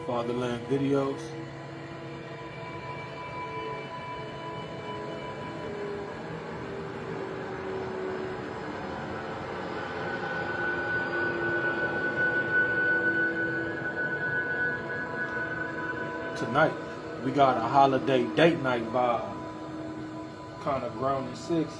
Fatherland videos. Tonight, we got a holiday date night vibe. Kind of grown and sexy.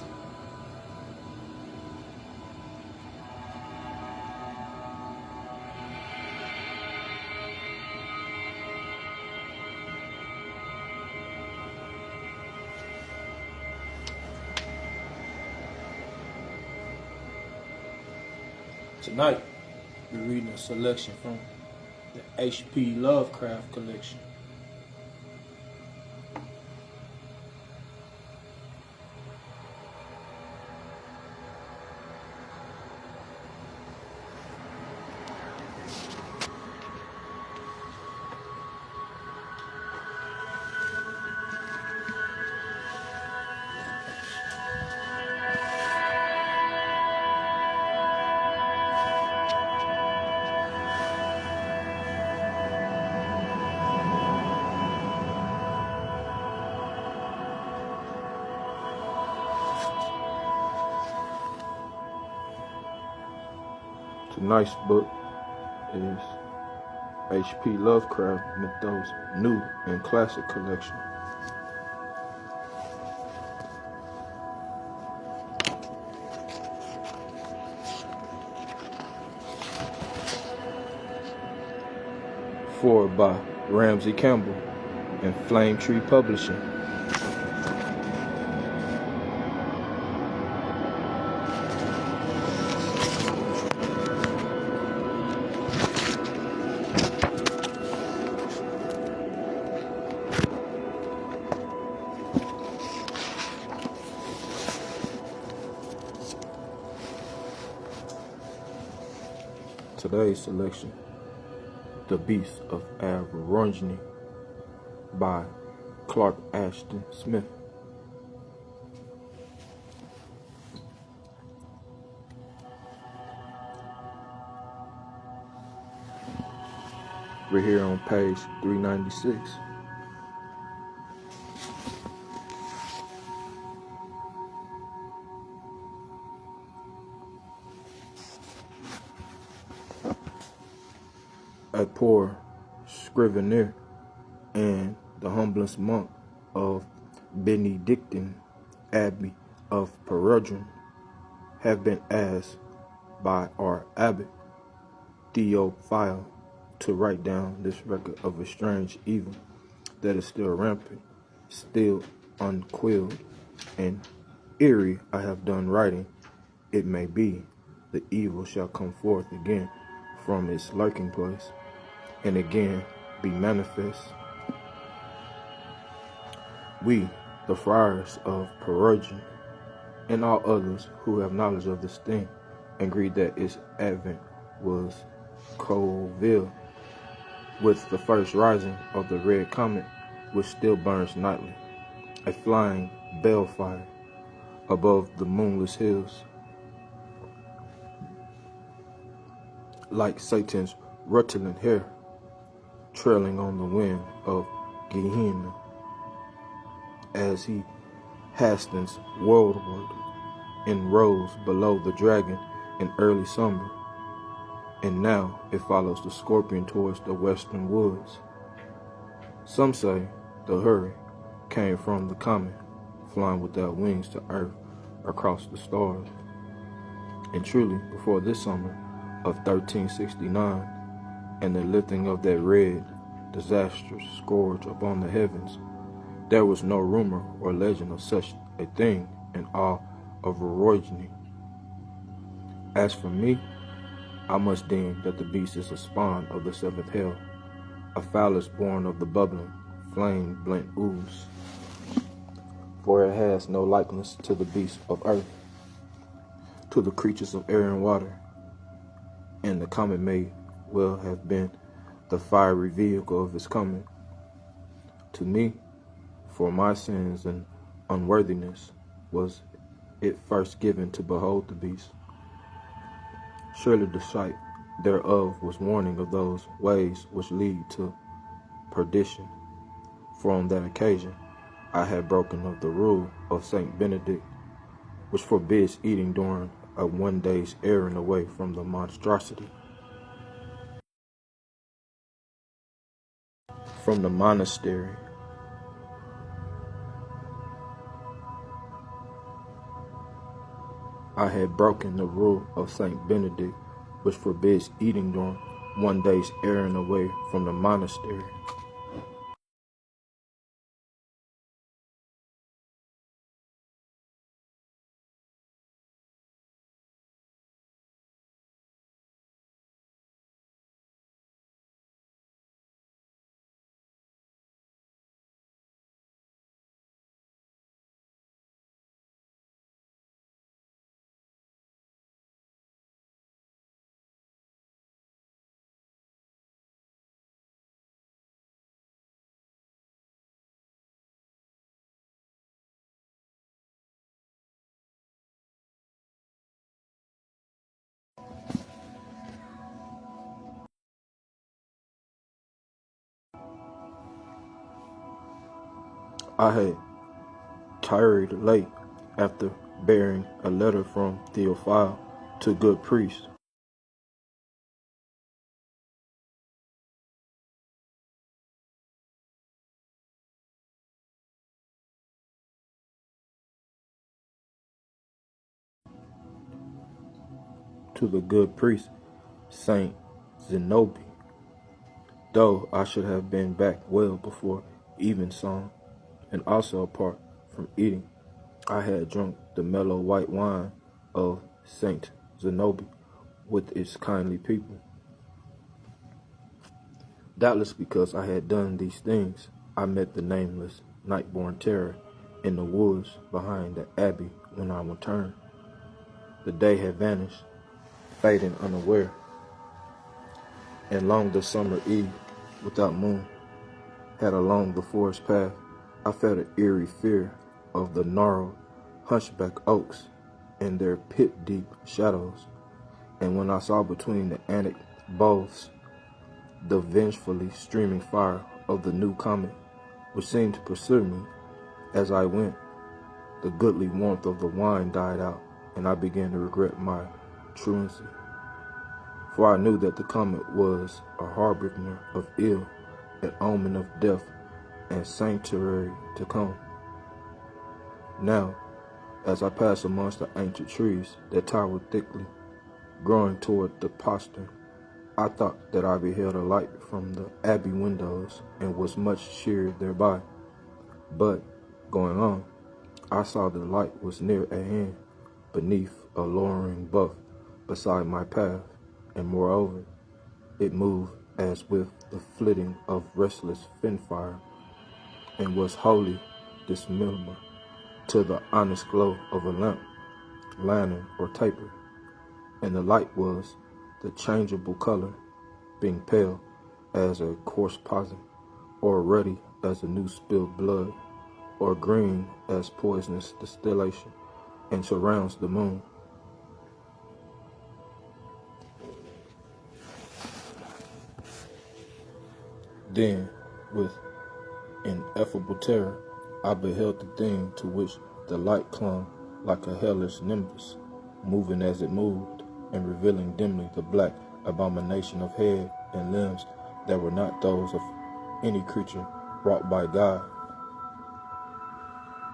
Tonight, we're reading a selection from the HP LoveCraft collection. Tonight's book is H.P. Lovecraft Mythos New and Classic Collection. Forward by Ramsey Campbell and Flame Tree Publishing. Today's selection, The Beast of Averoigne by Clark Ashton Smith. We're here on page 396. A poor scrivener and the humblest monk of Benedictine Abbey of Averoigne have been asked by our abbot Theophile to write down this record of a strange evil that is still rampant, still unquelled, and ere I have done writing, it may be the evil shall come forth again from its lurking place, and again be manifest. We, the friars of Averoigne, and all others who have knowledge of this thing, agree that its advent was coeval with the first rising of the red comet, which still burns nightly, a flying balefire above the moonless hills, like Satan's rustling hair trailing on the wind of Gehenna, as he hastens worldward and rose below the dragon in early summer, and now it follows the scorpion towards the western woods. Some say the hurry came from the comet, flying without wings to earth across the stars. And truly, before this summer of 1369, and the lifting of that red, disastrous scourge upon the heavens, there was no rumor or legend of such a thing in all of Averoigne. As for me, I must deem that the beast is a spawn of the seventh hell, a phallus born of the bubbling, flame-blent ooze, for it has no likeness to the beasts of earth, to the creatures of air and water, and the comet may well have been the fiery vehicle of its coming. To me, for my sins and unworthiness, was it first given to behold the beast. Surely the sight thereof was warning of those ways which lead to perdition. For on that occasion I had broken of the rule of Saint Benedict, which forbids eating during a 1 day's errand away from the monstrosity. From the monastery, I had broken the rule of Saint Benedict, which forbids eating during 1 day's errand away from the monastery. I had tarried late after bearing a letter from Theophile to good priest. To the good priest, Saint Zenobi, though I should have been back well before evensong, and also apart from eating, I had drunk the mellow white wine of Saint Zenobi with its kindly people. Doubtless because I had done these things, I met the nameless, night-born terror in the woods behind the abbey when I returned. The day had vanished, fading unaware, and long the summer eve, without moon, had along the forest path, I felt an eerie fear of the gnarled, hunchback oaks and their pit-deep shadows, and when I saw between the antic boughs the vengefully streaming fire of the new comet, which seemed to pursue me as I went, the goodly warmth of the wine died out, and I began to regret my truancy. For I knew that the comet was a harbinger of ill, an omen of death and sanctuary to come. Now, as I passed amongst the ancient trees that towered thickly, growing toward the postern, I thought that I beheld a light from the abbey windows and was much cheered thereby. But, going on, I saw the light was near at hand, beneath a lowering buff beside my path, and moreover, it moved as with the flitting of restless finfire, and was wholly dissimilar to the honest glow of a lamp, lantern, or taper, and the light was the changeable color, being pale as a coarse poison, or ruddy as a new spilled blood, or green as poisonous distillation, and surrounds the moon. Then, with ineffable terror, I beheld the thing to which the light clung like a hellish nimbus, moving as it moved, and revealing dimly the black abomination of head and limbs that were not those of any creature wrought by God.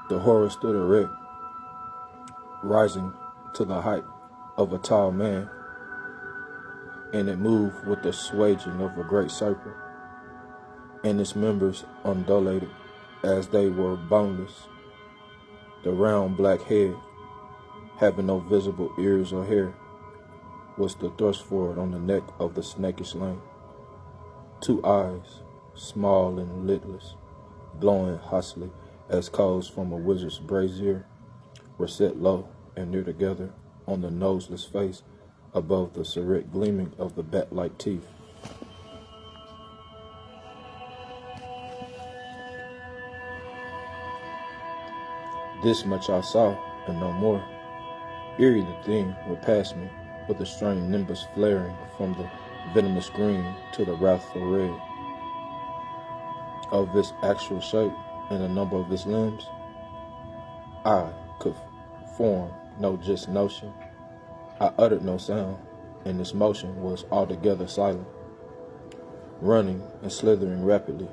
The horror stood erect, rising to the height of a tall man, and it moved with the swaging of a great serpent, and its members undulated as they were boneless. The round black head, having no visible ears or hair, was the thrust forward on the neck of the snakish lane. 2 eyes, small and lidless, glowing hotly as coals from a wizard's brazier, were set low and near together on the noseless face above the serrated gleaming of the bat-like teeth. This much I saw, and no more. Eerie the thing went past me, with a strange nimbus flaring from the venomous green to the wrathful red. of its actual shape and the number of its limbs, I could form no just notion. I uttered no sound, and its motion was altogether silent. Running and slithering rapidly,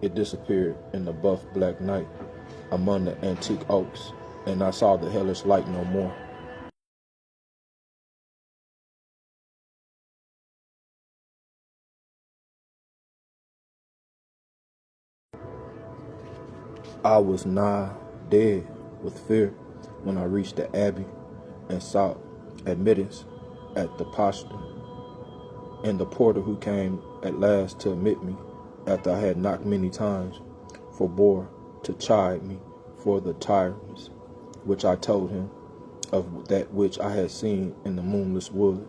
it disappeared in the buff black night among the antique oaks, and I saw the hellish light no more. I was nigh dead with fear when I reached the abbey and sought admittance at the postern, and the porter who came at last to admit me, after I had knocked many times, forbore to chide me for the tiredness which I told him of that which I had seen in the moonless wood.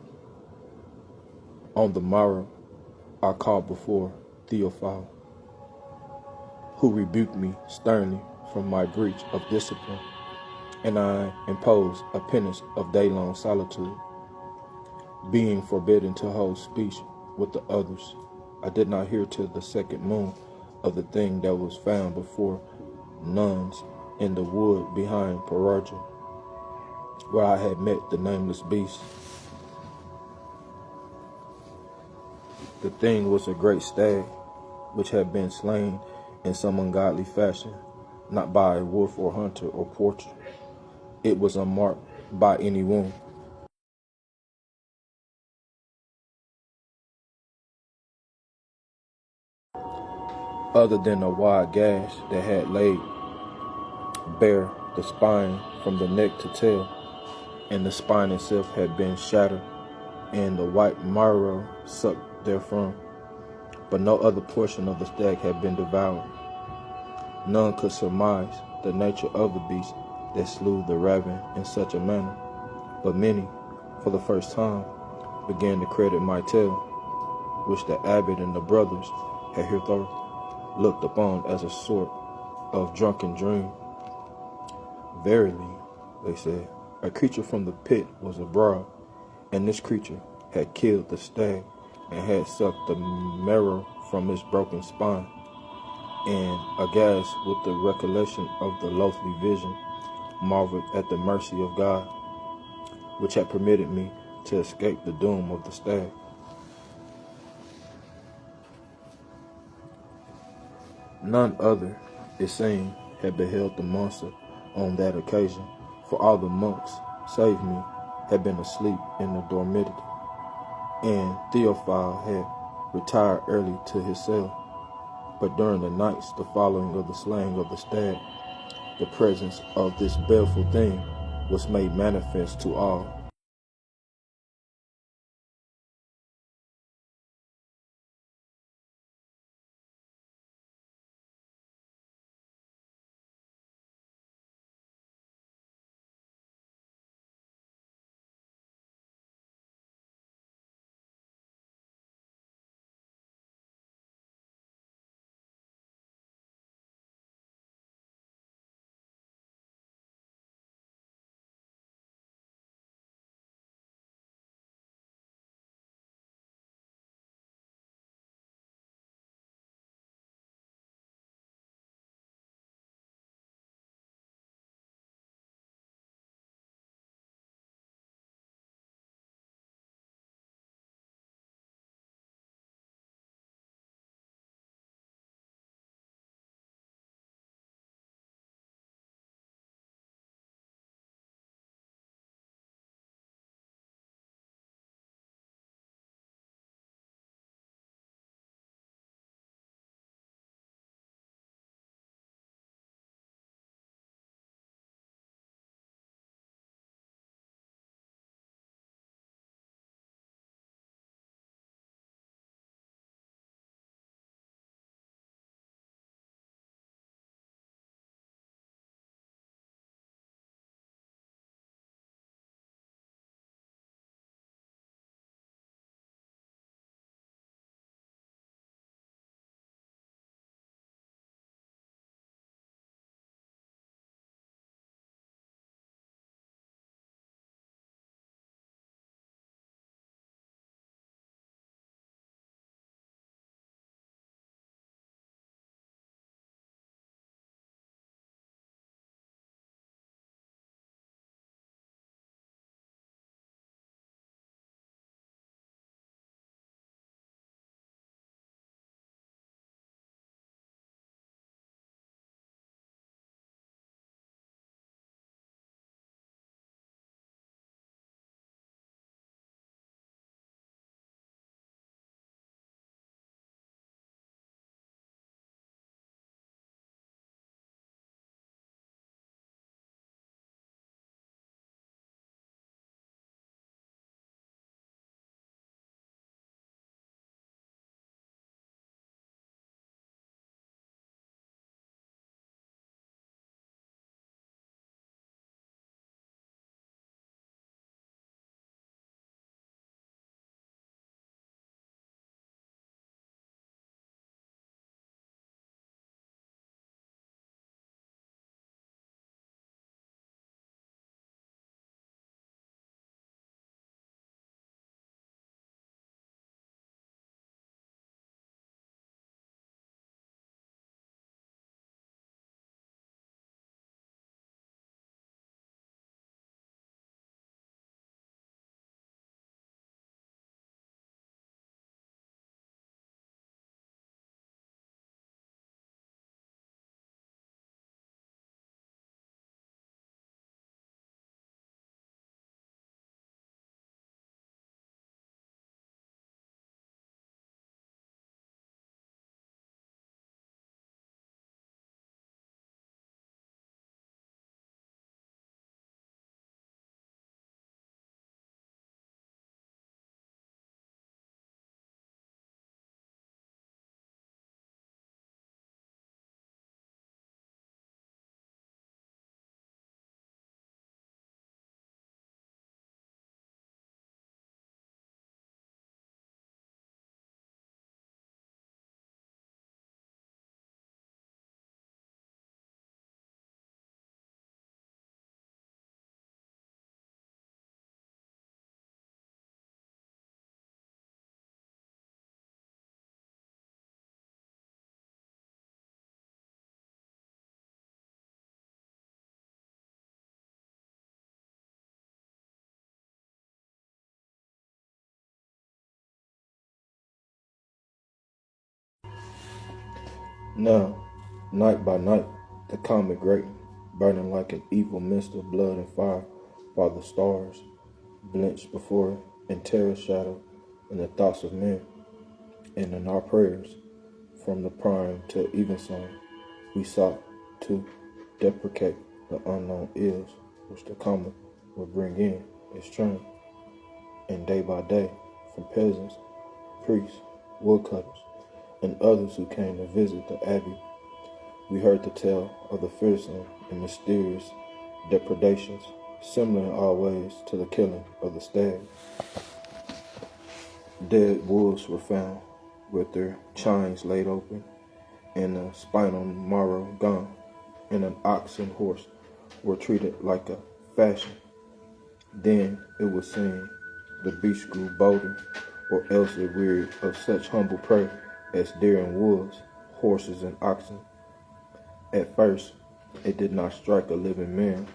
On the morrow I called before Theophile, who rebuked me sternly for my breach of discipline, and I imposed a penance of day-long solitude. Being forbidden to hold speech with the others, I did not hear till the second moon of the thing that was found before nuns in the wood behind Perugia, where I had met the nameless beast. The thing was a great stag, which had been slain in some ungodly fashion, not by a wolf or hunter or poacher. It was unmarked by any wound. Other than a wide gash that had laid bare the spine from the neck to tail, and the spine itself had been shattered, and the white marrow sucked therefrom. But no other portion of the stag had been devoured. None could surmise the nature of the beast that slew the raven in such a manner, but many, for the first time, began to credit my tale, which the abbot and the brothers had hitherto looked upon as a sort of drunken dream. Verily, they said, a creature from the pit was abroad, and this creature had killed the stag and had sucked the marrow from its broken spine. And, aghast with the recollection of the loathly vision, marveled at the mercy of God, which had permitted me to escape the doom of the stag. None other, it seemed, had beheld the monster on that occasion, for all the monks, save me, had been asleep in the dormitory, and Theophile had retired early to his cell. But during the nights the following of the slaying of the stag, the presence of this baleful thing was made manifest to all. Now, night by night, the comet great, burning like an evil mist of blood and fire, while the stars blenched before it in terror shadow in the thoughts of men, and in our prayers, from the prime to evensong, we sought to deprecate the unknown ills which the comet would bring in its train, and day by day, from peasants, priests, woodcutters, and others who came to visit the abbey, we heard the tale of the fearsome and mysterious depredations, similar in all ways to the killing of the stag. Dead wolves were found, with their chines laid open, and the spinal marrow gone, and an ox and horse were treated like a fashion. Then it was seen the beast grew bolder, or else it wearied of such humble prey as deer and wolves, horses and oxen. At first, it did not strike a living man,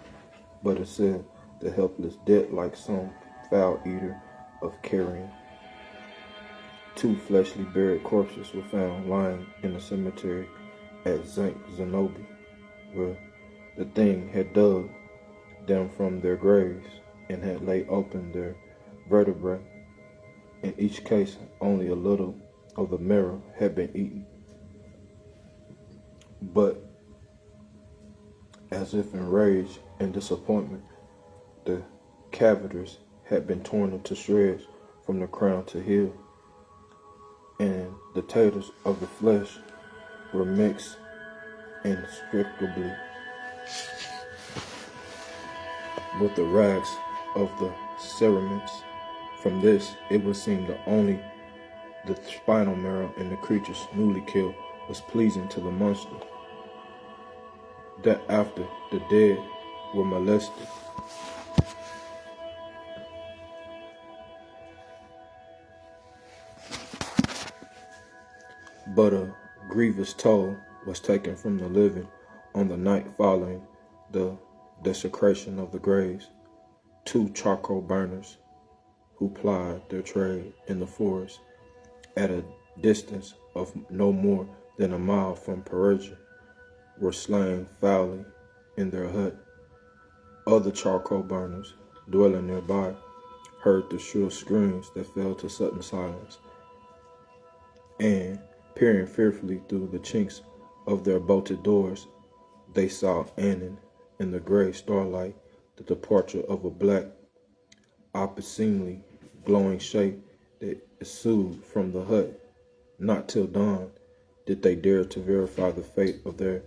but instead the helpless dead like some foul eater of carrion. Two fleshly buried corpses were found lying in the cemetery at St. Zenobi, where the thing had dug them from their graves and had laid open their vertebrae. In each case, only a little of the marrow had been eaten. But, as if in rage and disappointment, the cadavers had been torn into shreds from the crown to heel, and the taters of the flesh were mixed inextricably with the rags of the cerements. From this, it would seem that only the spinal marrow in the creatures newly killed was pleasing to the monster, that after the dead were molested, but a grievous toll was taken from the living on the night following the desecration of the graves. Two charcoal burners who plied their trade in the forest at a distance of no more than a mile from Perugia were slain foully in their hut. Other charcoal burners dwelling nearby heard the shrill screams that fell to sudden silence, and, peering fearfully through the chinks of their bolted doors, they saw Annan in the gray starlight the departure of a black, obscenely glowing shape that issued from the hut. Not till dawn did they dare to verify the fate of their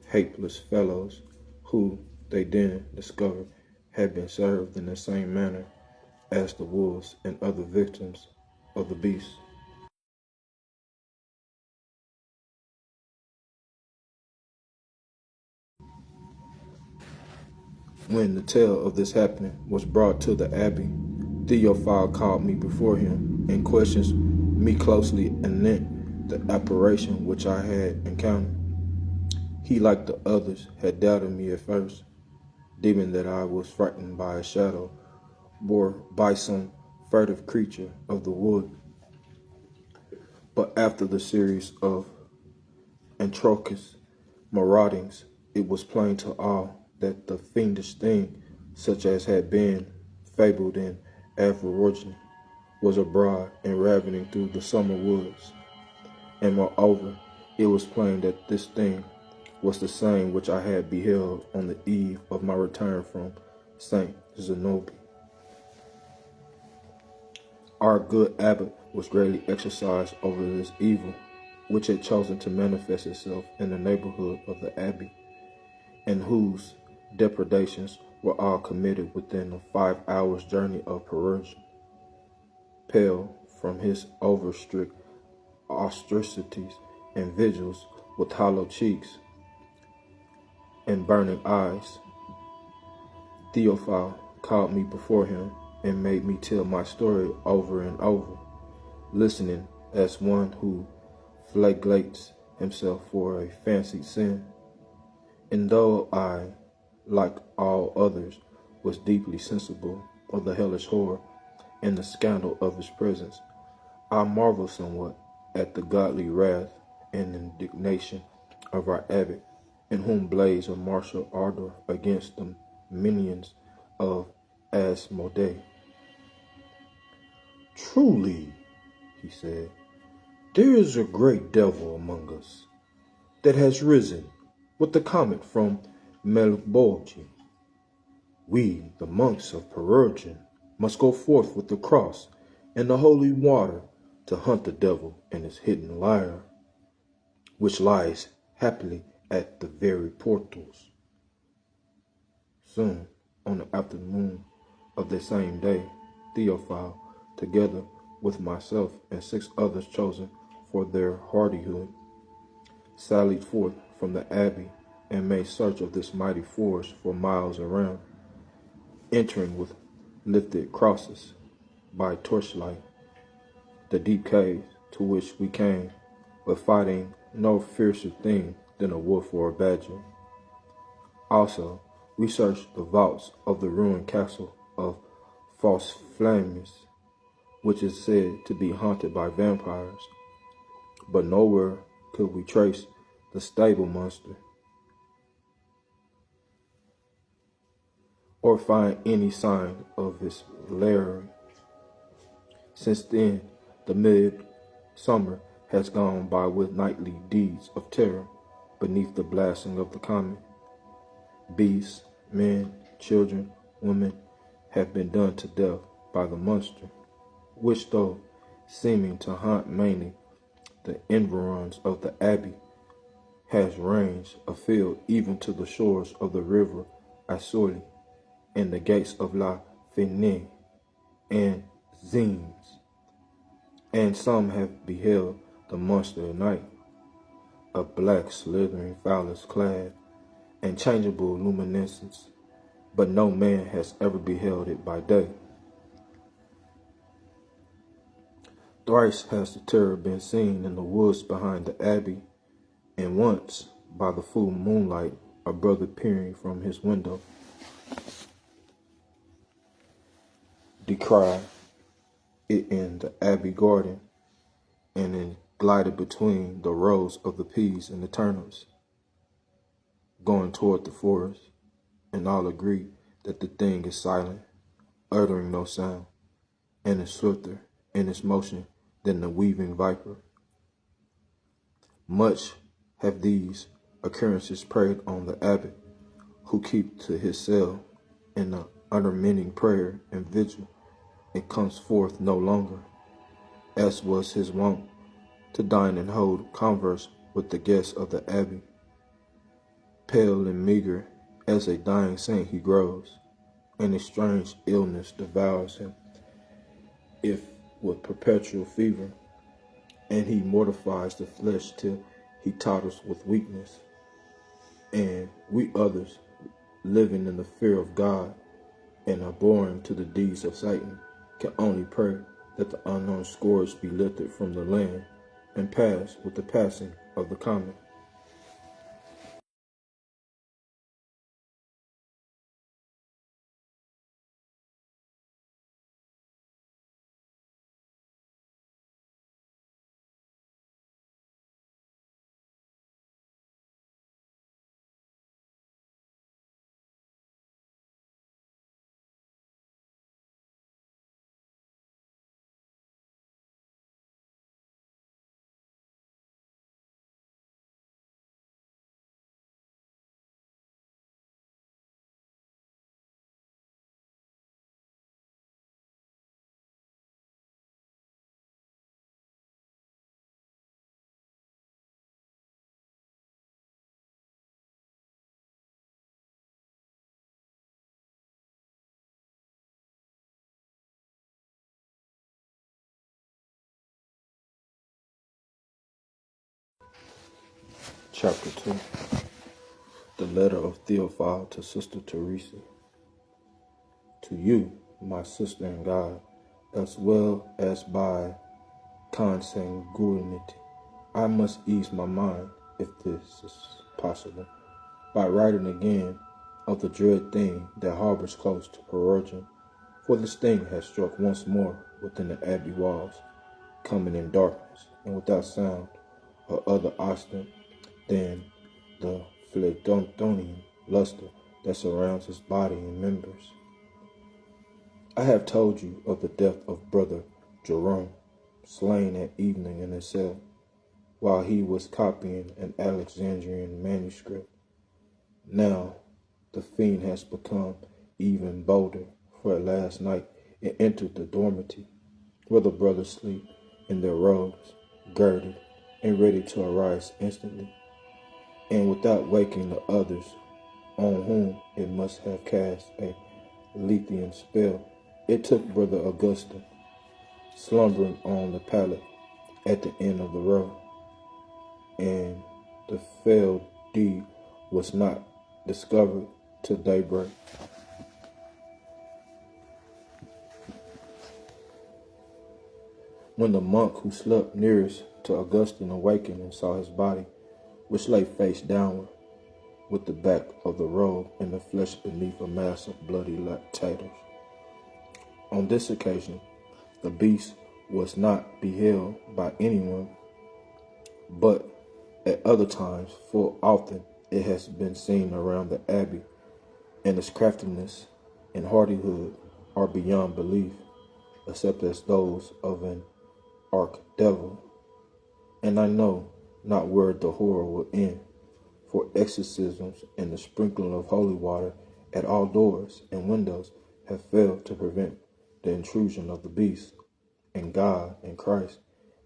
hapless fellows, who, they then discovered, had been served in the same manner as the wolves and other victims of the beast. When the tale of this happening was brought to the abbey, Theophile called me before him and questioned me closely anent the apparition which I had encountered. He, like the others, had doubted me at first, deeming that I was frightened by a shadow or by some furtive creature of the wood. But after the series of atrocious maraudings, it was plain to all that the fiendish thing, such as had been fabled in Averoigne, was abroad and ravening through the summer woods. And moreover, it was plain that this thing was the same which I had beheld on the eve of my return from St. Zenobi. Our good abbot was greatly exercised over this evil, which had chosen to manifest itself in the neighborhood of the abbey, and whose depredations were all committed within a 5 hours' journey of Perugia. Pale from his over-strict austerities and vigils, with hollow cheeks and burning eyes, Theophile called me before him and made me tell my story over and over, listening as one who flagellates himself for a fancied sin. And though I, like all others, was deeply sensible of the hellish horror and the scandal of his presence, I marveled somewhat at the godly wrath and indignation of our abbot, in whom blazed a martial ardor against the minions of Asmodee. "Truly," he said, "there is a great devil among us that has risen with the comet from Melbourne. We, the monks of Perugian, must go forth with the cross and the holy water to hunt the devil in his hidden lair, which lies happily at the very portals." Soon, on the afternoon of the same day, Theophile, together with myself and 6 others chosen for their hardihood, sallied forth from the abbey and made search of this mighty forest for miles around, entering with lifted crosses by torchlight the deep cave to which we came, but finding no fiercer thing than a wolf or a badger. Also, we searched the vaults of the ruined castle of False Flames, which is said to be haunted by vampires, but nowhere could we trace the stable monster or find any sign of his lair. Since then, the mid-summer has gone by with nightly deeds of terror beneath the blasting of the comet. Beasts, men, children, women have been done to death by the monster, which, though seeming to haunt mainly the environs of the abbey, has ranged afield even to the shores of the river Assouli and the gates of La Fenée and Zines. And some have beheld the monster at night, a black slithering phallus clad in changeable luminescence, but no man has ever beheld it by day. Thrice has the terror been seen in the woods behind the abbey, and once, by the full moonlight, a brother peering from his window descried it in the abbey garden, and then glided between the rows of the peas and the turnips, going toward the forest, and all agree that the thing is silent, uttering no sound, and is swifter in its motion than the weaving viper. Much have these occurrences preyed on the abbot, who keep to his cell in the unremitting prayer and vigil, and comes forth no longer, as was his wont, to dine and hold converse with the guests of the abbey. Pale and meager as a dying saint he grows, and a strange illness devours him, if with perpetual fever, and he mortifies the flesh till he totters with weakness. And we others, living in the fear of God and abhorring to the deeds of Satan, can only pray that the unknown scourge be lifted from the land and pass with the passing of the comet. Chapter 2. The letter of Theophile to Sister Teresa. To you, my sister in God, as well as by consanguinity, I must ease my mind, if this is possible, by writing again of the dread thing that harbors close to Perugian, for the sting has struck once more within the abbey walls, coming in darkness and without sound, or other oxygen than the Philistonian luster that surrounds his body and members. I have told you of the death of Brother Jerome, slain at evening in his cell, while he was copying an Alexandrian manuscript. Now the fiend has become even bolder, for last night it entered the dormitory where the brothers sleep in their robes, girded and ready to arise instantly, and without waking the others, on whom it must have cast a Lethean spell, it took Brother Augustine, slumbering on the pallet at the end of the row, and the fell deed was not discovered till daybreak. When the monk who slept nearest to Augustine awakened and saw his body, which lay face downward, with the back of the robe and the flesh beneath a mass of bloody tatters. On this occasion, the beast was not beheld by anyone, but at other times, full often, it has been seen around the abbey, and its craftiness and hardihood are beyond belief, except as those of an arch-devil. And I know not where the horror will end, for exorcisms and the sprinkling of holy water at all doors and windows have failed to prevent the intrusion of the beast, and God and Christ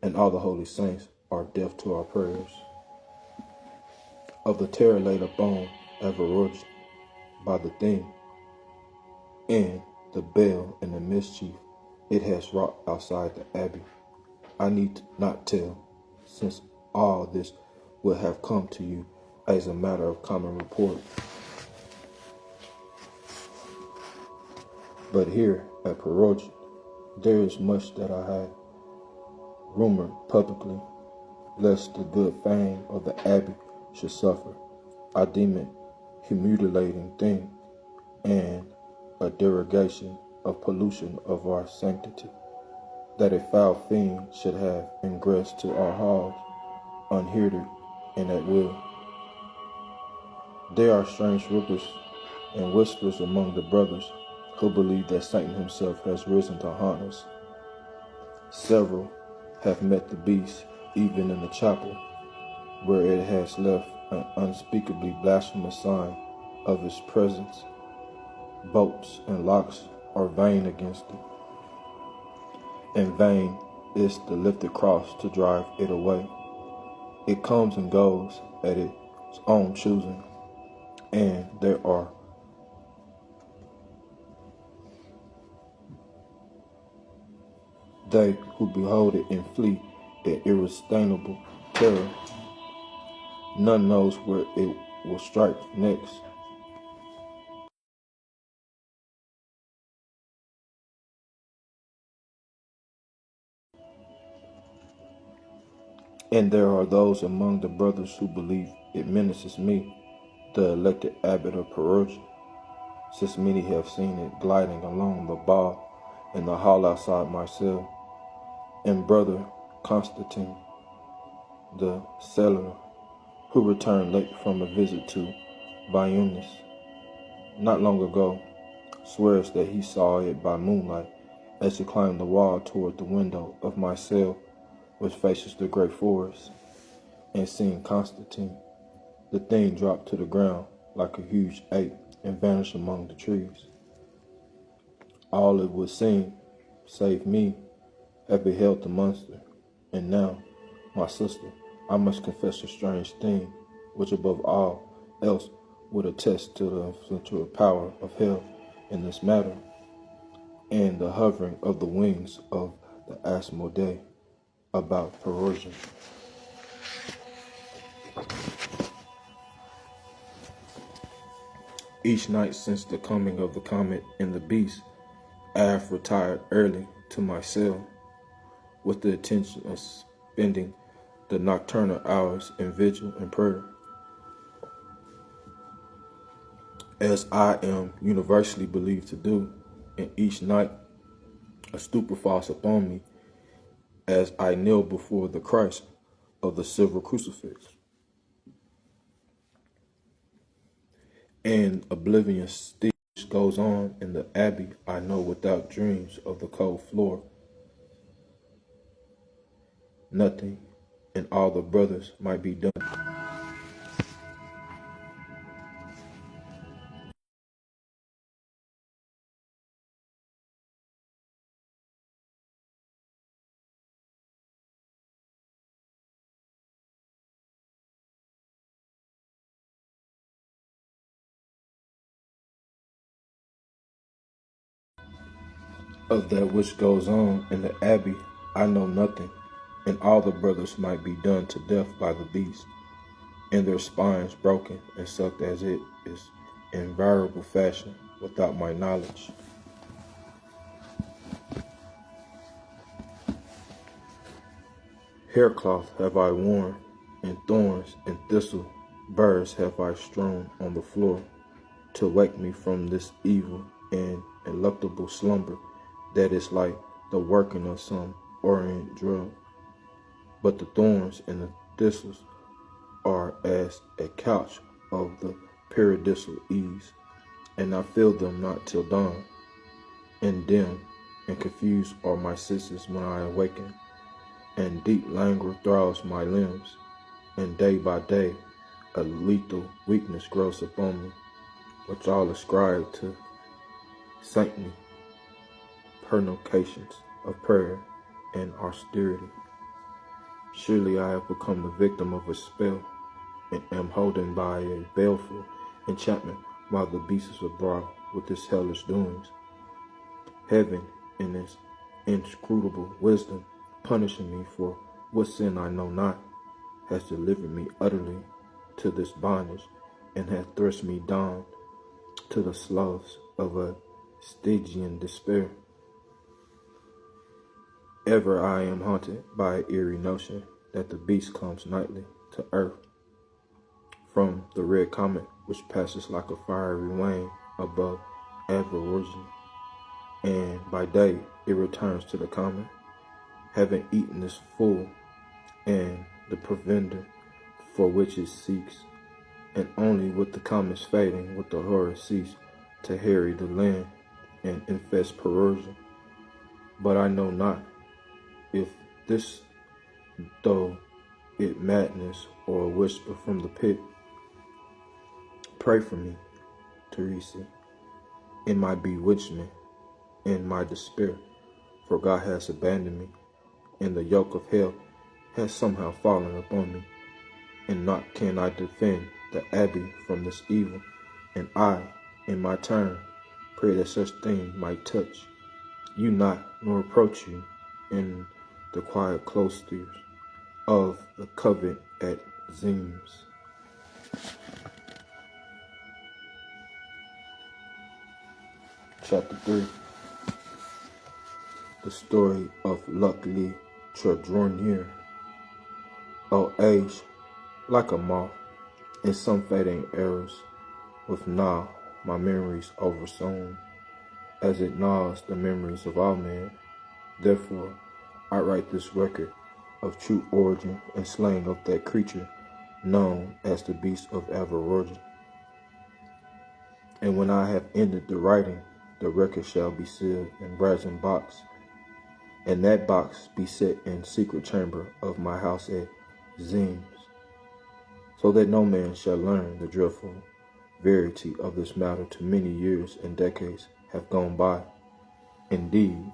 and all the holy saints are deaf to our prayers. Of the terror laid upon Averoigne by the thing, and the bell and the mischief it has wrought outside the abbey, I need not tell, since all this will have come to you as a matter of common report. But here at Averoigne, there is much that I have rumored publicly, lest the good fame of the abbey should suffer. I deem it a mutilating thing, and a derogation of pollution of our sanctity, that a foul fiend should have ingress to our halls, unhindered and at will. There are strange rumors and whispers among the brothers who believe that Satan himself has risen to haunt us. Several have met the beast even in the chapel, where it has left an unspeakably blasphemous sign of its presence. Bolts and locks are vain against it, and vain is the lifted cross to drive it away. It comes and goes at its own choosing, and there are they who behold it and flee in irrestrainable terror. None knows where it will strike next. And there are those among the brothers who believe it menaces me, the elected abbot of Averoigne, since many have seen it gliding along the ball in the hall outside my cell. And Brother Constantine, the cellarer, who returned late from a visit to Bayonnes not long ago, swears that he saw it by moonlight as he climbed the wall toward the window of my cell, which faces the great forest, and seeing Constantine, the thing dropped to the ground like a huge ape and vanished among the trees. All it would seem, save me, have beheld the monster. And now, my sister, I must confess a strange thing, which above all else would attest to the influential power of hell in this matter, and the hovering of the wings of the Asmodee about Averoigne. Each night since the coming of the comet and the beast, I have retired early to my cell, with the intention of spending the nocturnal hours in vigil and prayer. As I am universally believed to do, and each night a stupor falls upon me as I kneel before the Christ, of the silver crucifix. And oblivion still goes on in the abbey, I know without dreams of the cold floor. Nothing, and all the brothers might be done. Of that which goes on in the abbey, I know nothing, and all the brothers might be done to death by the beast, and their spines broken and sucked as it is in variable fashion without my knowledge. Haircloth have I worn, and thorns and thistle burrs have I strewn on the floor, to wake me from this evil and eluctable slumber that is like the working of some orient drug. But the thorns and the thistles are as a couch of the paradisal ease, and I feel them not till dawn. And dim and confused are my senses when I awaken, and deep languor thralls my limbs, and day by day a lethal weakness grows upon me, which all ascribe to saintly pernocations of prayer and austerity. Surely I have become the victim of a spell, and am holden by a baleful enchantment while the beast is abroad with its hellish doings. Heaven, in its inscrutable wisdom, punishing me for what sin I know not, has delivered me utterly to this bondage, and hath thrust me down to the sloughs of a Stygian despair. Ever I am haunted by an eerie notion that the beast comes nightly to earth from the red comet which passes like a fiery wing above Averoigne, and by day it returns to the comet, having eaten its full and the provender for which it seeks, and only with the comet's fading would the horror cease to harry the land and infest Persia. But I know not if this, though it madness or a whisper from the pit. Pray for me, Teresa, in my bewitchment, in my despair, for God has abandoned me, and the yoke of hell has somehow fallen upon me, and naught can I defend the abbey from this evil, and I, in my turn, pray that such thing might touch you not, nor approach you in the quiet cloisters of the convent at Zims. Chapter 3. The story of Luckily Tradronier. O age, like a moth, in some fading errors, with gnaw my memories oversown, as it gnaws the memories of all men. Therefore, I write this record of true origin and slaying of that creature known as the beast of Averoigne. And when I have ended the writing, the record shall be sealed in brazen box, and that box be set in secret chamber of my house at Zims, so that no man shall learn the dreadful verity of this matter till many years and decades have gone by. Indeed,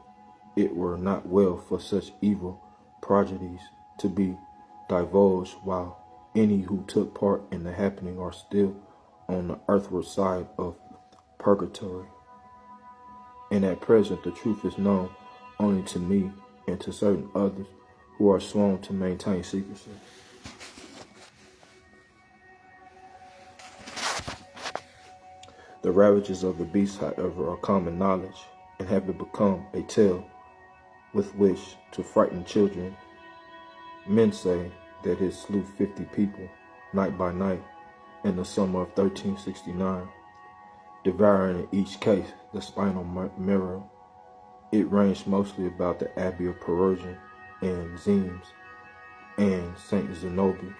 it were not well for such evil prodigies to be divulged while any who took part in the happening are still on the earthward side of purgatory. And at present the truth is known only to me and to certain others who are sworn to maintain secrecy. The ravages of the beast, however, are common knowledge, and have become a tale with which to frighten children. Men say that it slew 50 people, night by night, in the summer of 1369, devouring in each case the spinal marrow. It ranged mostly about the Abbey of Persia and Zims, and Saint Zenobi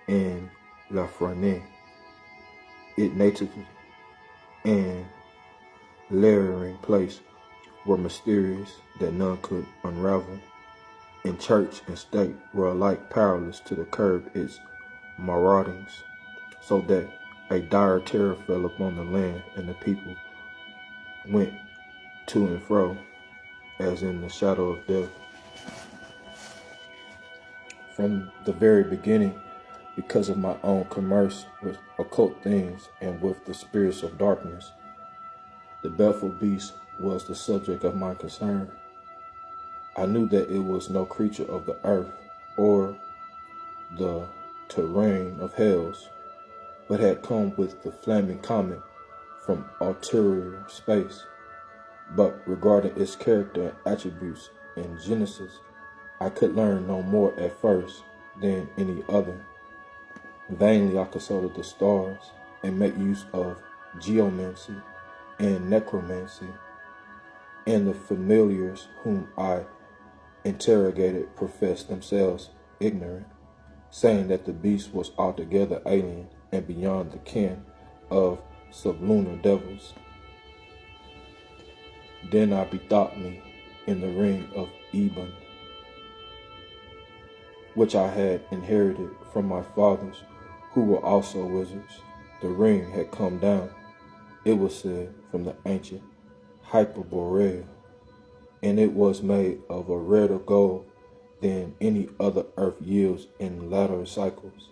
and LaFreniere. It natively and layering place were mysterious that none could unravel, and church and state were alike powerless to curb its maraudings, so that a dire terror fell upon the land, and the people went to and fro as in the shadow of death. From the very beginning, because of my own commerce with occult things and with the spirits of darkness, the baleful beast was the subject of my concern. I knew that it was no creature of the earth or the terrain of hells, but had come with the flaming comet from ulterior space. But regarding its character and attributes in Genesis, I could learn no more at first than any other. Vainly I consulted the stars and made use of geomancy and necromancy, and the familiars whom I interrogated professed themselves ignorant, saying that the beast was altogether alien and beyond the ken of sublunar devils. Then I bethought me in the ring of Eben, which I had inherited from my fathers, who were also wizards. The ring had come down, it was said, from the ancient Hyperborea, and it was made of a redder gold than any other earth yields in latter cycles,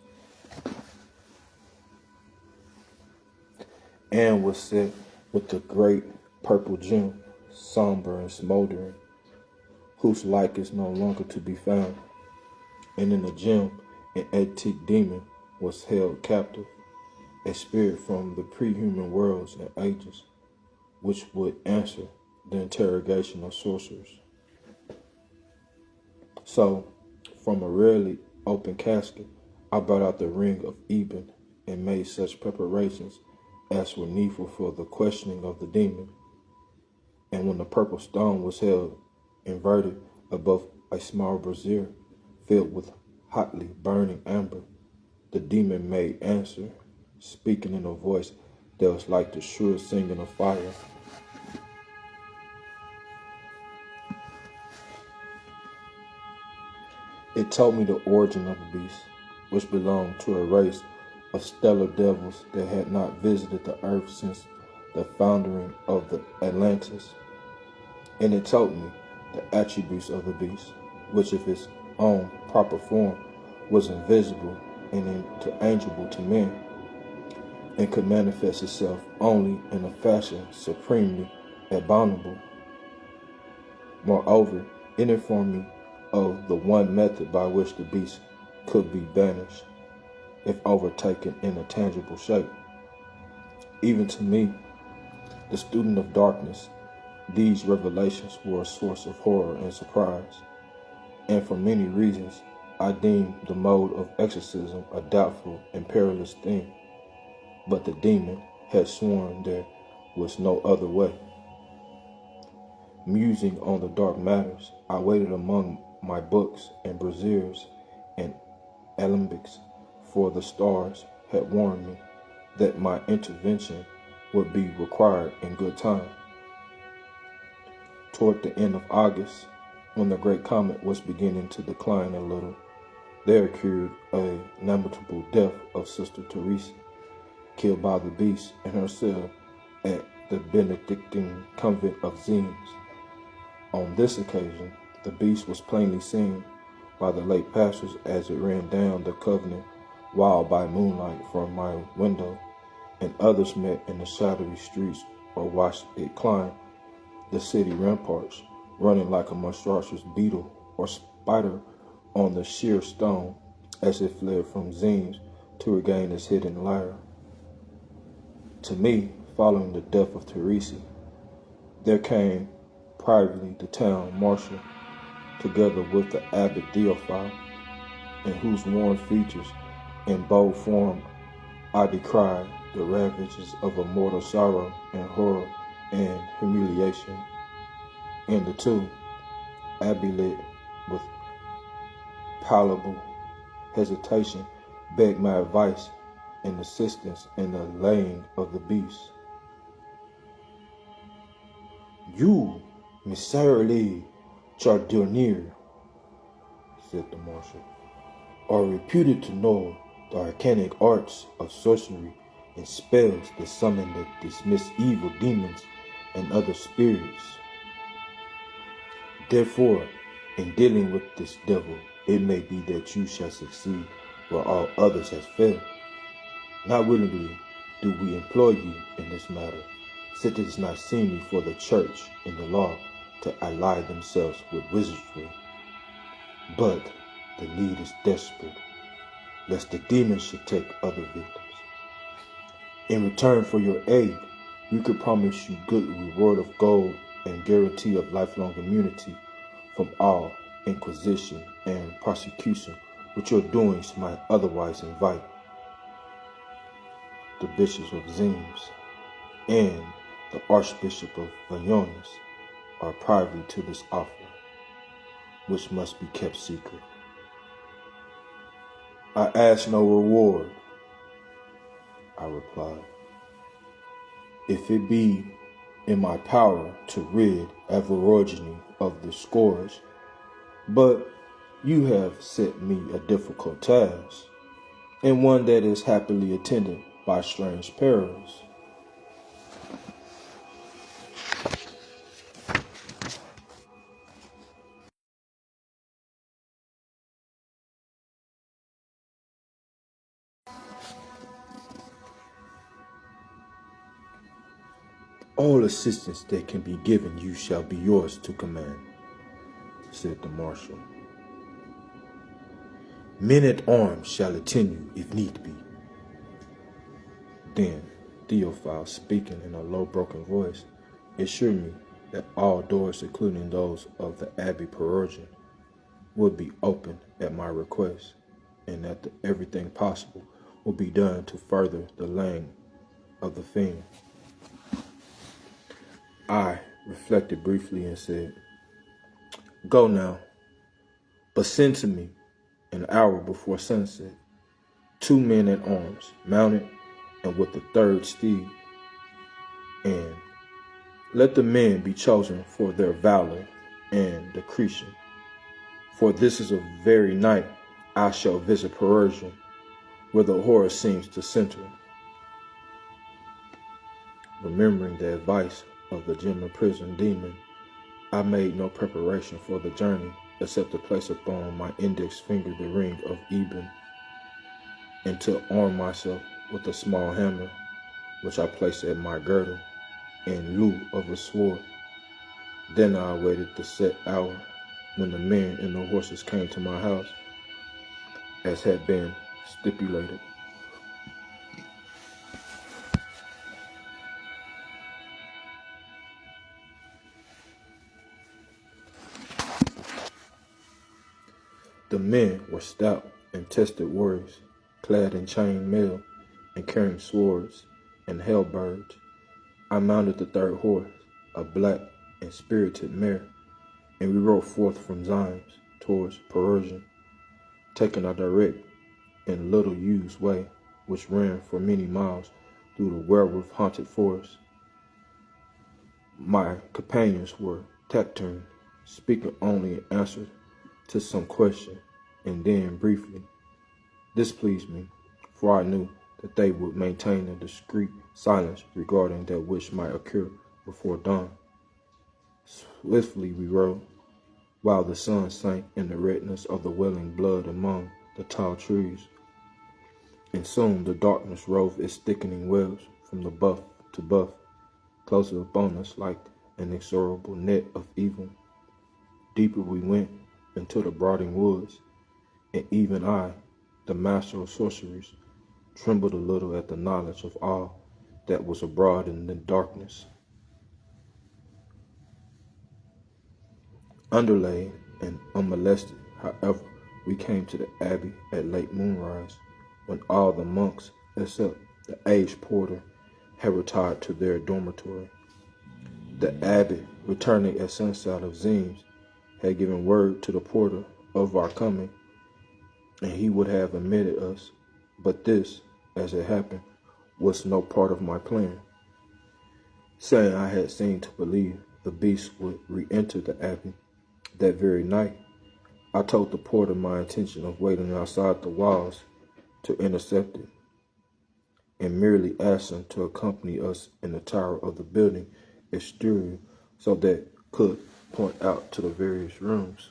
and was set with a great purple gem, somber and smoldering, whose like is no longer to be found. And in the gem, an antique demon was held captive, a spirit from the pre-human worlds and ages, which would answer the interrogation of sorcerers. So, from a rarely open casket, I brought out the ring of Eben and made such preparations as were needful for the questioning of the demon. And when the purple stone was held inverted above a small brazier filled with hotly burning amber, the demon made answer, speaking in a voice that was like the sure singing of fire. It told me the origin of the beast, which belonged to a race of stellar devils that had not visited the earth since the founding of the Atlantis. And it told me the attributes of the beast, which of its own proper form was invisible and intangible to men, and could manifest itself only in a fashion supremely abominable. Moreover, it informed me of the one method by which the beast could be banished, if overtaken in a tangible shape. Even to me, the student of darkness, these revelations were a source of horror and surprise, and for many reasons I deemed the mode of exorcism a doubtful and perilous thing, but the demon had sworn there was no other way. Musing on the dark matters, I waited among my books and braziers and alembics, for the stars had warned me that my intervention would be required in good time. Toward the end of August, when the great comet was beginning to decline a little, there occurred a lamentable death of Sister Teresa, killed by the beast in her cell at the Benedictine convent of Ziens. On this occasion, the beast was plainly seen by the late pastors as it ran down the convent wall by moonlight from my window, and others met in the shadowy streets or watched it climb the city ramparts, running like a monstrous beetle or spider on the sheer stone as it fled from Ziens to regain its hidden lair. To me, following the death of Teresa, there came privately the town marshal, together with the abbot Theophile, in whose worn features and bold form I descried the ravages of a mortal sorrow and horror and humiliation. And the two, abbey lit with palpable hesitation, begged my advice and assistance in the laying of the beast. "You, Monsieur Jardinier," said the marshal, "are reputed to know the arcanic arts of sorcery and spells that summon and dismiss evil demons and other spirits. Therefore, in dealing with this devil, it may be that you shall succeed where all others have failed. Not willingly do we employ you in this matter, since it is not seemly for the church and the law to ally themselves with wizardry. But the need is desperate, lest the demons should take other victims. In return for your aid, we could promise you good reward of gold and guarantee of lifelong immunity from all inquisition and prosecution which your doings might otherwise invite. The bishops of Zims and the Archbishop of Averoigne are privy to this offer, which must be kept secret. I ask no reward," I replied, "if it be in my power to rid Averoigne of the scourge, but you have set me a difficult task, and one that is happily attended by strange perils." "All assistance that can be given you shall be yours to command," said the marshal. "Men at arms shall attend you if need be." Then Theophile, speaking in a low, broken voice, assured me that all doors, including those of the Abbey Perugian, would be opened at my request, and that everything possible would be done to further the laying of the fiend. I reflected briefly and said, "Go now, but send to me, an hour before sunset, 2 men at arms, mounted and with the third steed, and let the men be chosen for their valor and discretion. For this is the very night I shall visit Perugia, where the horror seems to center." Remembering the advice of the German prison demon, I made no preparation for the journey except to place upon my index finger the ring of Eben, and to arm myself with a small hammer, which I placed at my girdle in lieu of a sword. Then I awaited the set hour when the men and the horses came to my house, as had been stipulated. The men were stout and tested warriors, clad in chain mail and carrying swords and halberds. I mounted the third horse, a black and spirited mare, and we rode forth from Zims towards Perugia, taking a direct and little used way which ran for many miles through the werewolf-haunted forest. My companions were taciturn, speaking only in answer to some question, and then briefly. This pleased me, for I knew that they would maintain a discreet silence regarding that which might occur before dawn. Swiftly we rode, while the sun sank in the redness of the welling blood among the tall trees, and soon the darkness rove its thickening webs from the buff to buff, closing upon us like an inexorable net of evil. Deeper we went into the brooding woods, and even I, the master of sorceries, trembled a little at the knowledge of all that was abroad in the darkness. Underlaid and unmolested, however, we came to the abbey at late moonrise, when all the monks, except the aged porter, had retired to their dormitory. The abbot, returning at sunset of Zims, had given word to the porter of our coming, and he would have admitted us. But this, as it happened, was no part of my plan. Saying I had seen to believe the beast would re-enter the abbey that very night, I told the porter my intention of waiting outside the walls to intercept it, and merely asked him to accompany us in the tower of the building exterior so that could point out to the various rooms.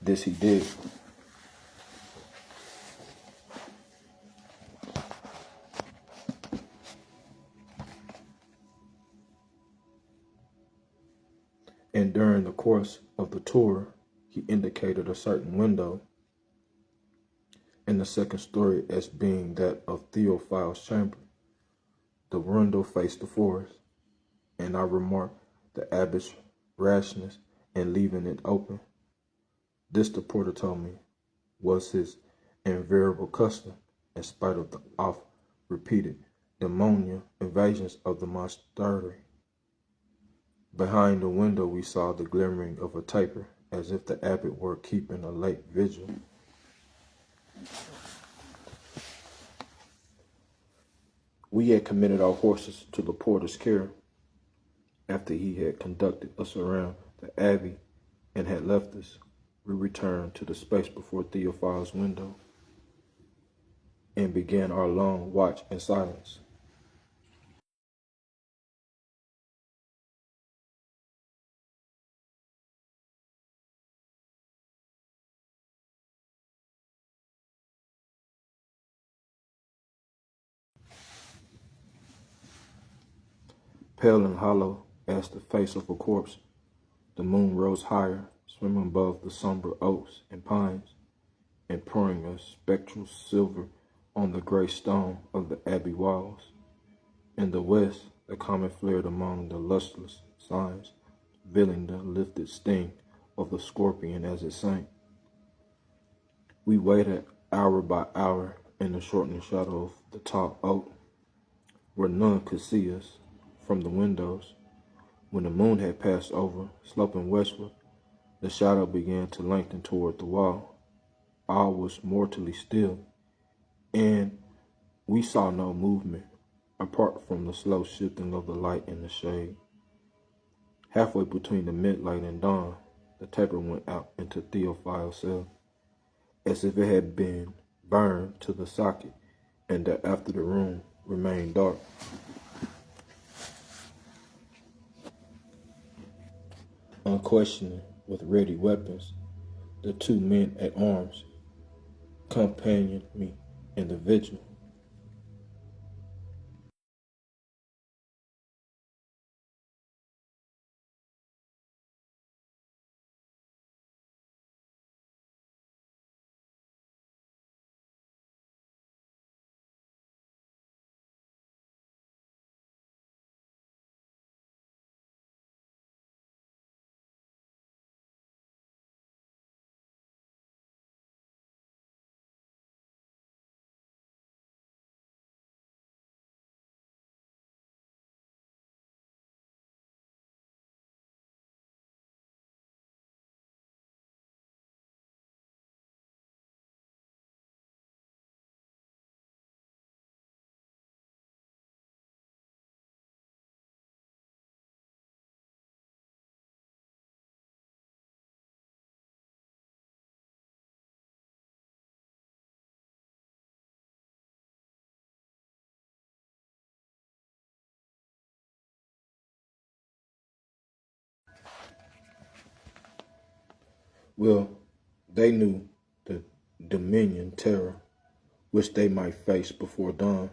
This he did. And during the course of the tour, he indicated a certain window in the second story as being that of Theophile's chamber. The window faced the forest, and I remarked the abbot's rashness in leaving it open. This, the porter told me, was his invariable custom, in spite of the oft-repeated demoniac invasions of the monastery. Behind the window we saw the glimmering of a taper, as if the abbot were keeping a late vigil. We had committed our horses to the porter's care. After he had conducted us around the abbey and had left us, we returned to the space before Theophile's window and began our long watch in silence. Pale and hollow as the face of a corpse, the moon rose higher, swimming above the somber oaks and pines, and pouring a spectral silver on the gray stone of the abbey walls. In the west, the comet flared among the lustreless signs, veiling the lifted sting of the scorpion as it sank. We waited hour by hour in the shortening shadow of the tall oak, where none could see us from the windows. When the moon had passed over, sloping westward, the shadow began to lengthen toward the wall. All was mortally still, and we saw no movement, apart from the slow shifting of the light in the shade. Halfway between the midnight and dawn, the taper went out into Theophile's cell, as if it had been burned to the socket, and thereafter the room remained dark. Unquestioning, with ready weapons, the two men at arms companioned me in the vigil. Well, they knew the dominion terror which they might face before dawn,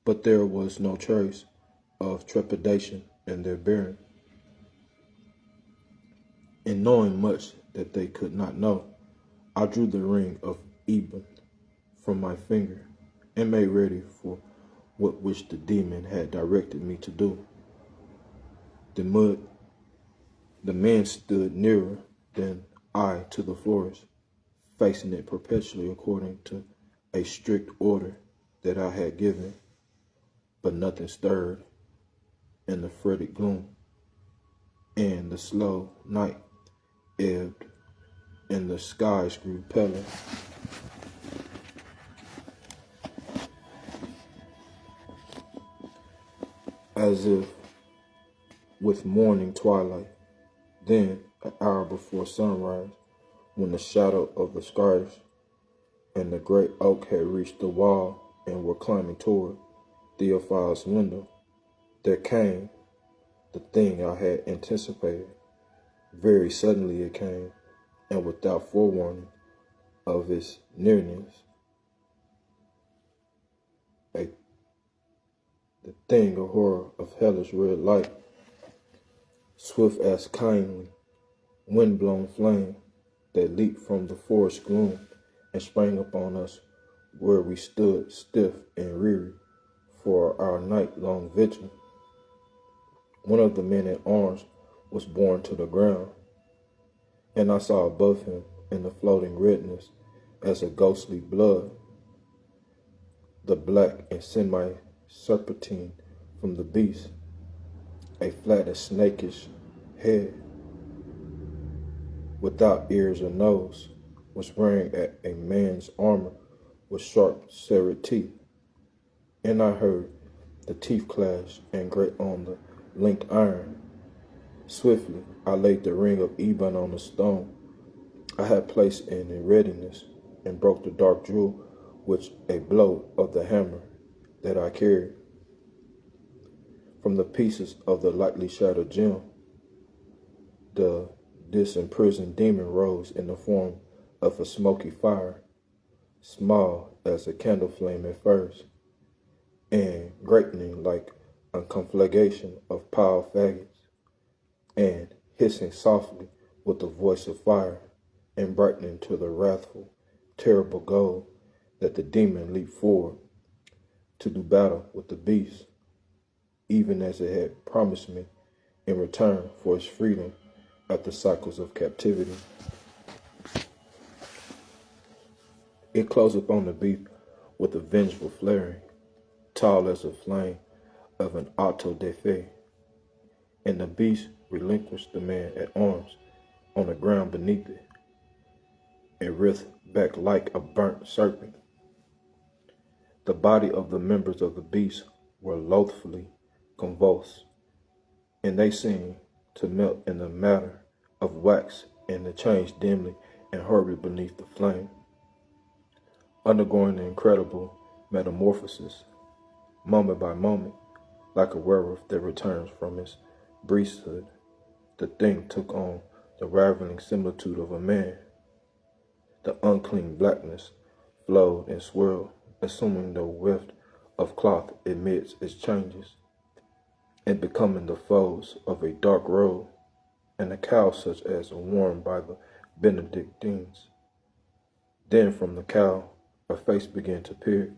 but there was no trace of trepidation in their bearing. And knowing much that they could not know, I drew the ring of Eben from my finger and made ready for what which the demon had directed me to do. The mud, the man stood nearer than I to the forest, facing it perpetually according to a strict order that I had given, but nothing stirred in the fretted gloom, and the slow night ebbed, and the skies grew paler. as if with morning twilight. Then, an hour before sunrise, when the shadow of the skies and the great oak had reached the wall and were climbing toward Theophile's window, there came the thing I had anticipated. Very suddenly it came, and without forewarning of its nearness, the thing, a horror of hellish red light, swift as kindly wind-blown flame, that leaped from the forest gloom and sprang upon us where we stood stiff and weary for our night-long vigil. One of the men at arms was borne to the ground, and I saw above him in the floating redness as a ghostly blood, the black and semi-serpentine from the beast, a flat and snakish head, without ears or nose, was wearing a man's armor with sharp serrated teeth, and I heard the teeth clash and grate on the linked iron. Swiftly I laid the ring of ebon on the stone I had placed in readiness, and broke the dark jewel which a blow of the hammer that I carried. From the pieces of the lightly shattered gem, the disimprisoned demon rose in the form of a smoky fire, small as a candle flame at first, and greatening like a conflagration of piled faggots, and hissing softly with the voice of fire, and brightening to the wrathful, terrible goal that the demon leaped forward to do battle with the beast, even as it had promised me in return for its freedom after cycles of captivity. It closed upon the beast with a vengeful flaring, tall as a flame of an auto de fe, and the beast relinquished the man at arms on the ground beneath it, and writhed back like a burnt serpent. The body of the members of the beast were loathfully convulsed, and they seemed to melt in the matter of wax and to change dimly and horribly beneath the flame, undergoing an incredible metamorphosis, moment by moment, like a werewolf that returns from its beasthood. The thing took on the raveling similitude of a man. The unclean blackness flowed and swirled, assuming the weft of cloth amidst its changes, and becoming the folds of a dark robe, and a cowl such as worn by the Benedictines. Then from the cowl a face began to appear,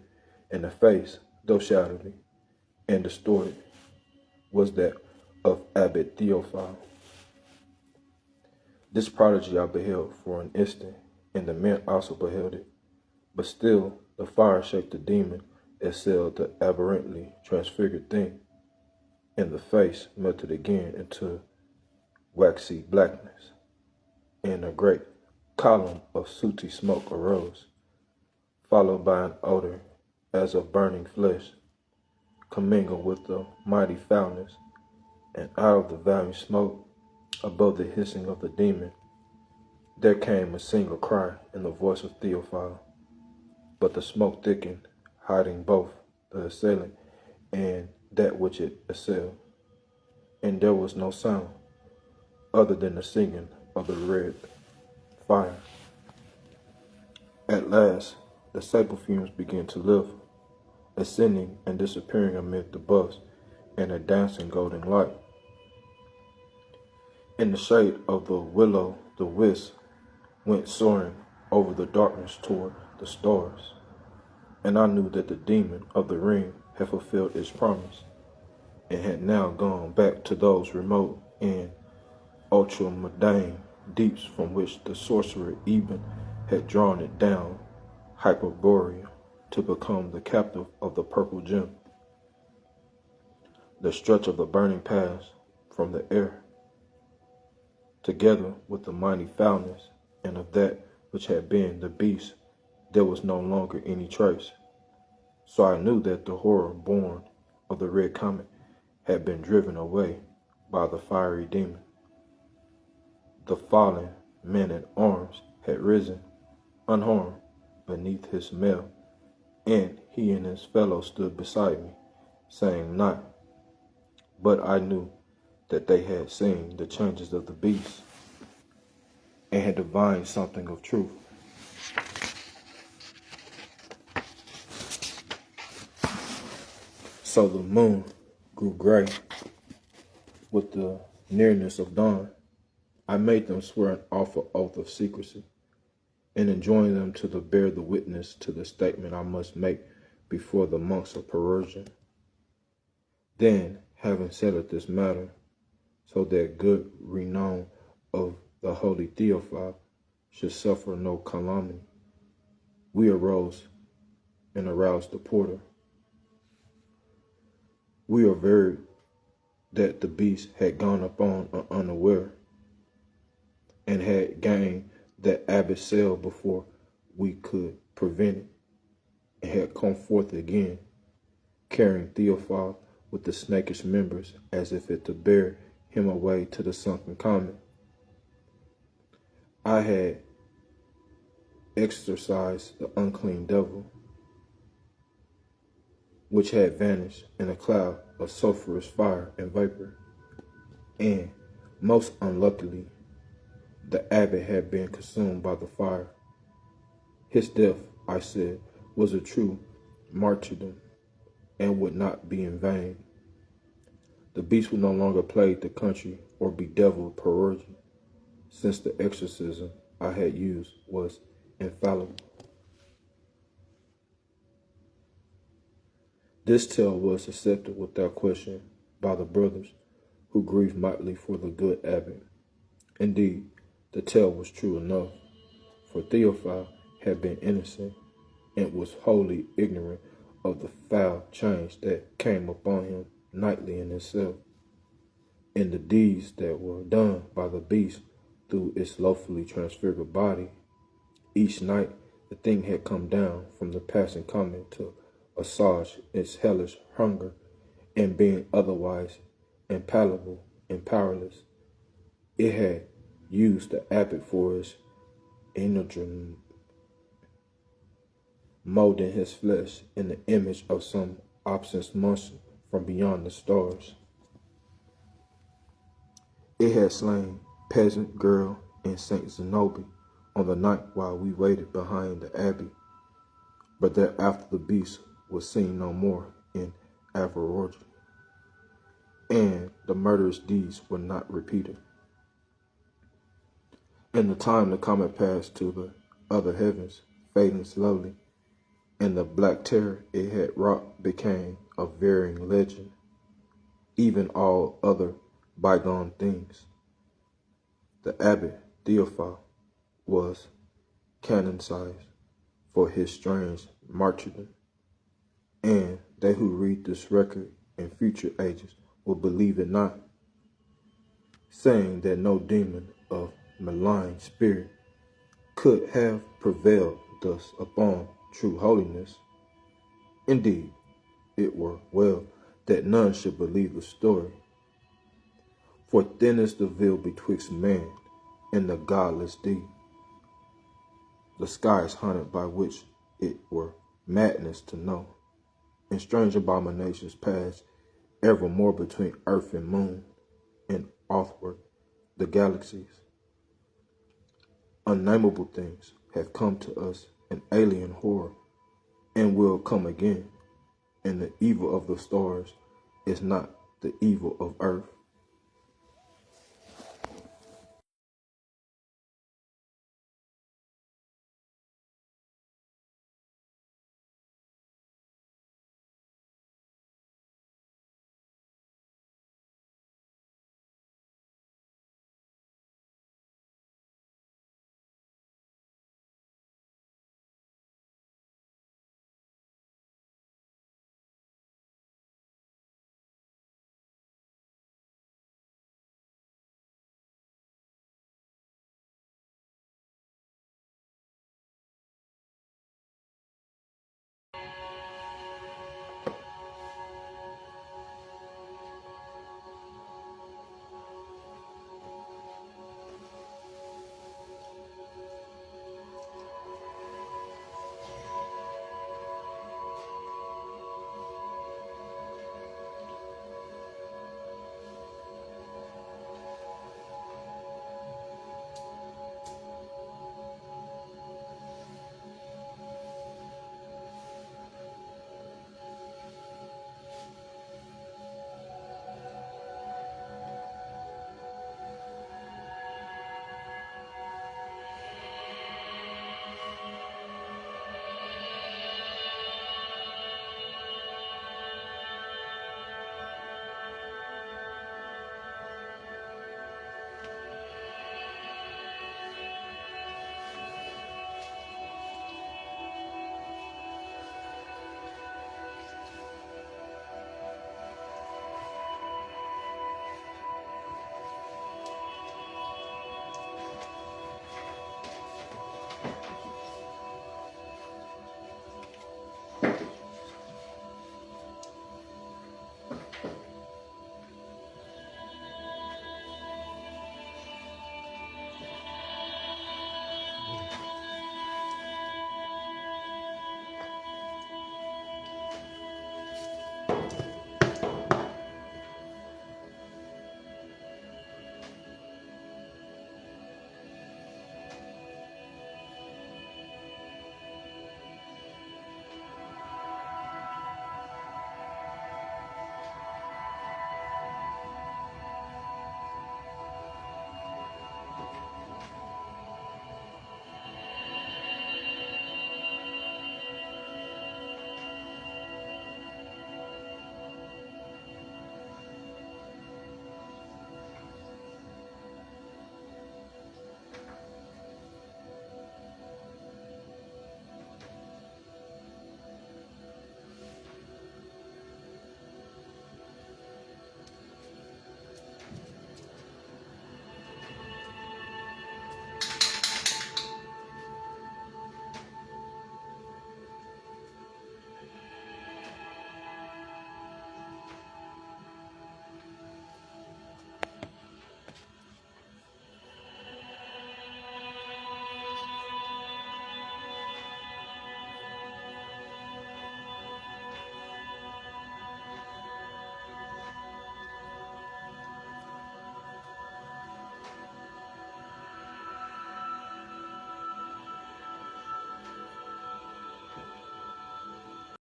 and the face, though shadowy and distorted, was that of Abbot Theophile. This prodigy I beheld for an instant, and the men also beheld it, but still the fire-shaped the demon assailed the aberrantly transfigured thing, and the face melted again into waxy blackness, and a great column of sooty smoke arose, followed by an odor as of burning flesh, commingled with the mighty foulness, and out of the valley smoke, above the hissing of the demon, there came a single cry in the voice of Theophile, but the smoke thickened, hiding both the assailant and that which it assailed, and there was no sound other than the singing of the red fire. At last, the sable fumes began to lift, ascending and disappearing amid the buffs and a dancing golden light. In the shade of the willow, the wisp went soaring over the darkness toward the stars, and I knew that the demon of the ring had fulfilled its promise, and had now gone back to those remote and ultramundane deeps from which the sorcerer even had drawn it down Hyperborea to become the captive of the purple gem. The stretch of the burning paths from the air, together with the mighty foulness, and of that which had been the beast, there was no longer any trace. So I knew that the horror born of the red comet had been driven away by the fiery demon. The fallen men at arms had risen unharmed beneath his mail, and he and his fellows stood beside me, saying not, but I knew that they had seen the changes of the beast and had divined something of truth. So the moon grew gray with the nearness of dawn. I made them swear an awful oath of secrecy, and enjoined them to bear the witness to the statement I must make before the monks of Persia. Then, having settled this matter, so that good renown of the holy Theophile should suffer no calumny, we arose and aroused the porter. We averred that the beast had gone upon unaware, and had gained that abbot's cell before we could prevent it, and had come forth again, carrying Theophile with the snakish members, as if it to bear him away to the sunken common. I had exorcised the unclean devil, which had vanished in a cloud of sulphurous fire and vapor, and, most unluckily, the abbot had been consumed by the fire. His death, I said, was a true martyrdom, and would not be in vain. The beast would no longer plague the country or bedevil Persia, since the exorcism I had used was infallible. This tale was accepted without question by the brothers, who grieved mightily for the good abbot. Indeed, the tale was true enough, for Theophile had been innocent and was wholly ignorant of the foul change that came upon him nightly in his cell, and the deeds that were done by the beast through its loathfully transfigured body. Each night the thing had come down from the passing comet to assuage its hellish hunger, and being otherwise impalpable and powerless, it had used the abbot for his energy, molding his flesh in the image of some obscene monster from beyond the stars. It had slain peasant girl and Saint Zenobi on the night while we waited behind the abbey, but thereafter the beast was seen no more in Averoigne, and the murderous deeds were not repeated. In the time the comet passed to the other heavens, fading slowly, and the black terror it had wrought became a varying legend, even all other bygone things. The abbot Theophile was canonized for his strange martyrdom, and they who read this record in future ages will believe it not, saying that no demon of malign spirit could have prevailed thus upon true holiness. Indeed, it were well that none should believe the story, for thin is the veil betwixt man and the godless deed. The sky is haunted by which it were madness to know, and strange abominations pass evermore between earth and moon, and athwart the galaxies. Unnameable things have come to us in alien horror, and will come again, and the evil of the stars is not the evil of earth.